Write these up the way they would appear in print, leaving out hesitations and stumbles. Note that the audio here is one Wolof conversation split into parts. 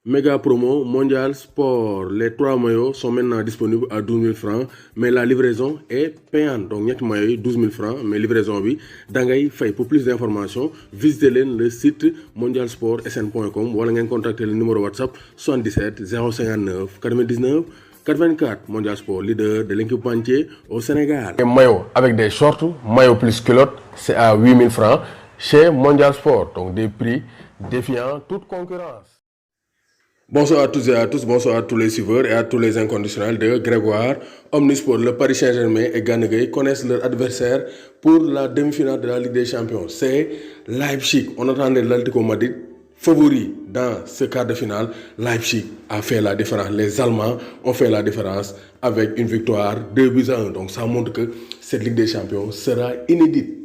Méga promo Mondial Sport. Les 3 maillots sont maintenant disponibles à 12 000 francs, mais la livraison est payante. Donc, ñetti maillots yi 12 000 francs, mais livraison bi da ngay fay. Pour plus d'informations, visitez le site mondialsportsn.com wala ngeen contacter le numéro WhatsApp 77 059 99 84. Mondial Sport, leader de l'équipementier au Sénégal. Et maillot avec des shorts, maillot plus culotte, c'est à 8 000 francs chez Mondial Sport. Donc, des prix défiant toute concurrence. Bonsoir à tous et à tous, bonsoir à tous les suiveurs et à tous les inconditionnels de Grégoire. Omnisport, le Paris Saint-Germain et Gana Gueye connaissent leur adversaire pour la demi-finale de la Ligue des Champions. C'est Leipzig. On attendait l'Atlético Madrid favori dans ce quart de finale. Leipzig a fait la différence. Les Allemands ont fait la différence avec une victoire 2-1. Donc ça montre que cette Ligue des Champions sera inédite.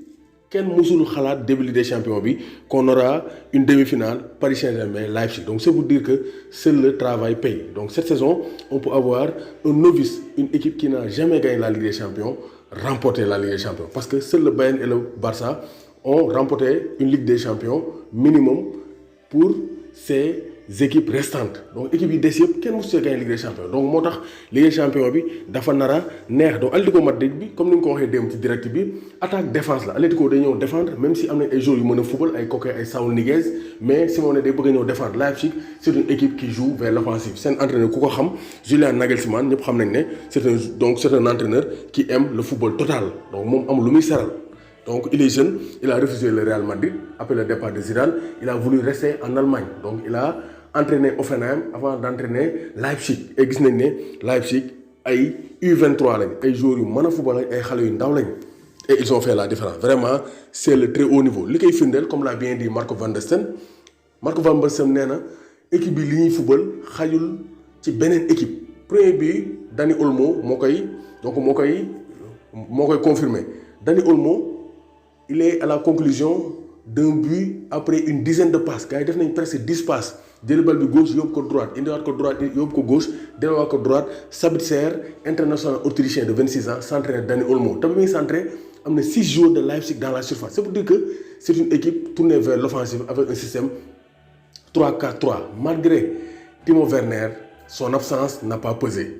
Quel musul khalat début Ligue des Champions qu'on aura une demi-finale Paris Saint-Germain Leipzig. Donc c'est pour dire que seul le travail paye. Donc cette saison, on peut avoir un novice, une équipe qui n'a jamais gagné la Ligue des Champions, remporter la Ligue des Champions. Parce que seul le Bayern et le Barça ont remporté une Ligue des Champions minimum pour ces équipes restantes. Donc l'équipe yi des yëpp kenn musu gagné Ligue des Champions. Donc moo tax Ligue des Champions bi dafa nar a neex. Donc Atlético Madrid bi comme ni nga ko waxee démb ci direct bi attaque défense la Atlético day ñëw défendre même si am na ay joueurs yu mën a football ay Koke ay Saúl Ñíguez mais Simeone day bëgg a ñëw défendre. Leipzig c'est une équipe qui joue vers l'offensive. Seen entraîneur ku ko xam Julian Nagelsmann ñëpp xam nañ ne c'est un entraîneur qui aime le football total. Donc moom amul lu muy seral. Donc il est jeune, il a refusé le Real Madrid après le départ de Zidane. Il a voulu rester en Allemagne. Donc il a entraîné Hoffenheim avant d'entraîner Leipzig. Et gis nañ ne Leipzig ay U23 lañ ay joueurs yu mën a football ay xale yu ndaw lañ. Et ils ont fait la différence. Vraiment, c'est le très haut niveau. Li koy firndeel comme l'a bien dit Marco van der Steen. Marco van der Steen nee na équipe bi li ñuy football xajul ci beneen équipe. Premier bi Dani Olmo moo koy confirmer. Dani Olmo il est à la conclusion d'un but après une dizaine de passes. Gars yi def nañ presque 10 passes. Jël bal bi gauche yóbbu ko droite indiwaat ko droite yóbbu ko gauche delluwaat ko droite. Sabitzer international autrichien de 26 ans s'entraîne Dani Olmo te bi muy s'entraîne am na 6 joueurs de Leipzig dans la surface. C'est pour dire que c'est une équipe tournée vers l'offensive avec un système 3-4-3. Malgré Timo Werner, son absence n'a pas pesé.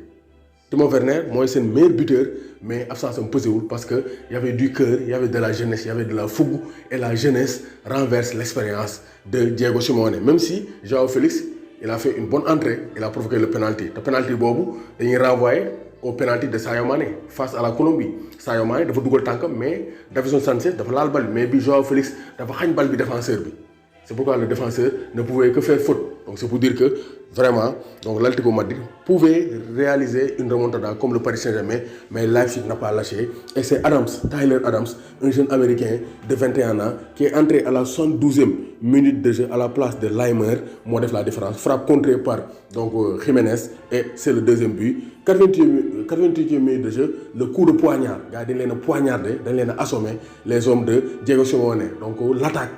Timo Werner, moi c'est le meilleur buteur, mais absence un peu parce qu'il y avait du cœur, il y avait de la jeunesse, il y avait de la fougue, et la jeunesse renverse l'expérience de Diego Simeone. Même si Joao Félix, il a fait une bonne entrée, il a provoqué le penalty. Le penalty bobu, il est renvoyé au penalty de Sadio Mané face à la Colombie. Sadio Mané dafa dugal tànkam mais Davinson Sanchez dafa laal bal mais bi Joao Félix dafa xañ bal bi défenseur bi. C'est pourquoi le défenseur ne pouvait que faire faute. Donc c'est pour dire que vraiment, donc l'Atlético Madrid pouvait réaliser une remontada comme le Paris Saint-Germain, mais Leipzig n'a pas lâché. Et c'est Tyler Adams, un jeune américain de 21 ans, qui est entré à la 72e minute de jeu à la place de Laimer, moo def la différence. Frappe contrée par donc Jiménez et c'est le deuxième but. 88e minute de jeu, le coup de poignard. Gars, dañ leen a poignardé, dañ leen a assommé les hommes de Diego Simeone. Donc l'attaque.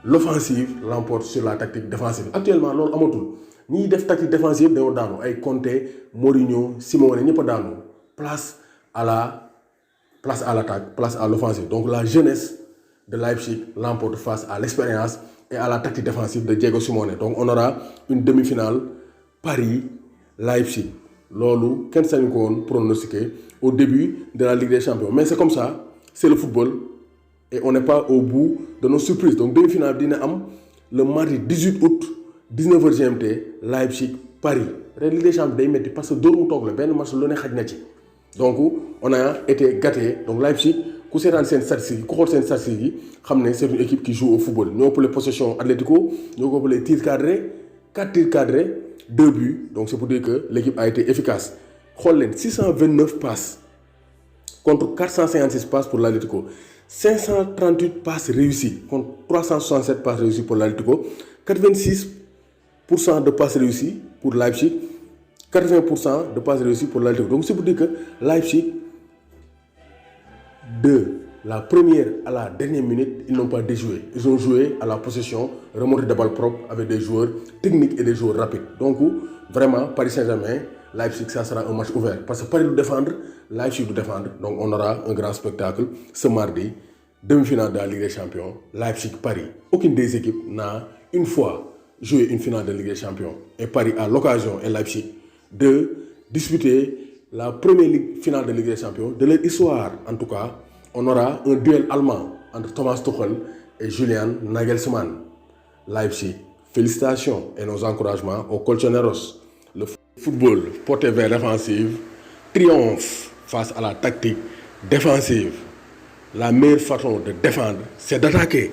L'offensive l'emporte sur la tactique défensive. Actuellement, loolu amatul ñiy def tactique défensive dañoo daanu ay Conte Mourinho Simeone ñëpp a daanu place à l'attaque, place à l'offensive. Donc la jeunesse de Leipzig l'emporte face à l'expérience et à la tactique défensive de Diego Simeone. Donc on aura une demi-finale Paris-Leipzig. Loolu kenn sañu ko woon pronostiqué au début de la Ligue des Champions. Mais c'est comme ça, c'est le football. Et on n'est pas au bout de nos surprises. Donc, demi-finale dina am le mardi 18 août 19h GMT Leipzig Paris. La Ligue des Champions day metti parce que dóor mu toog la benn match lu ne xaj na ci. Donc on a été gâtés. Donc Leipzig ku seetaan seen statistiques ku xool seen statistiques yi xam ne c'est une équipe qui joue au football. Ñoo ëppale possession Atlético, ñoo ëppale tirs cadrés, 4 tirs cadrés, 2 buts. Donc c'est pour dire que l'équipe a été efficace. Xool leen 629 passes contre 456 passes pour l'Atlético. 538 passes réussies contre 367 passes réussies pour l'Atlético, 86% de passes réussies pour Leipzig, 80% de passes réussies pour l'Atlético. Donc c'est pour dire que Leipzig, de la première à la dernière minute, ils n'ont pas déjoué. Ils ont joué à la possession, remontée de balles propres avec des joueurs techniques et des joueurs rapides. Donc vraiment, Paris Saint-Germain, Leipzig, ça sera un match ouvert. Parce que Paris doit défendre, Leipzig doit défendre. Donc on aura un grand spectacle ce mardi. Demi-finale de la Ligue des Champions, Leipzig-Paris. Aucune des équipes n'a une fois jouer une finale de Ligue des Champions. Et Paris a l'occasion, et Leipzig, de disputer la première finale de Ligue des Champions de leur histoire. En tout cas, on aura un duel allemand entre Thomas Tuchel et Julian Nagelsmann. Leipzig, félicitations et nos encouragements aux Colchoneros. Le football porté vers l'offensive triomphe face à la tactique défensive. La meilleure façon de défendre, c'est d'attaquer.